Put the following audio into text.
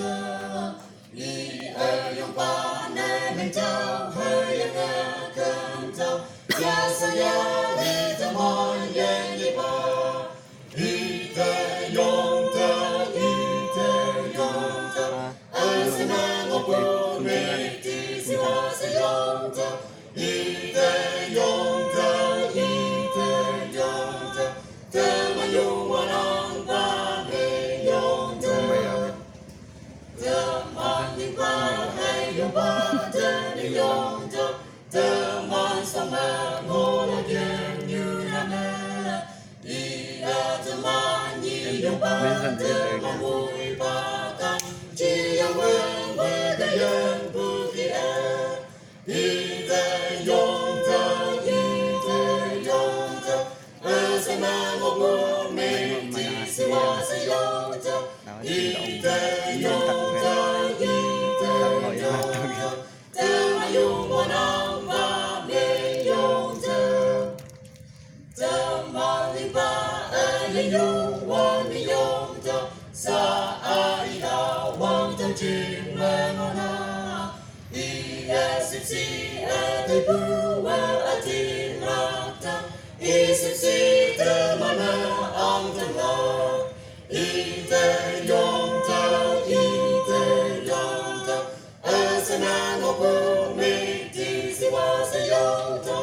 thơ đi ở yong pa nè mình trao hơi yang ngơ cơn trao ya sa ya đi ta mòn yang đi pa đi ta yong ta ở sa na ngô pu mê ti si wa sa yong ta đi ta yong ta ta ma yong wa nang pa mê yong ta ta ma ni pa hay yong pa ta ni yong ta ma sa ma ngô la yen như na na đi a ta ma ni yong pa ta ma mui pa ta chỉ yang wen với cái yen bu ki a đi ta yong ta sa ma ngô pu mê ti si wa sa yong ta đi ta yong ta ma yong wa nang pa mê yong ta ma li pa a li yong wa mi yong ta sa a i da wang ta jing ma ngô na i a si a te pu wa a ti ra ta i si te ma na ang ta la i te yong ta a sa na ngô pu mê ti si wa sa yong ta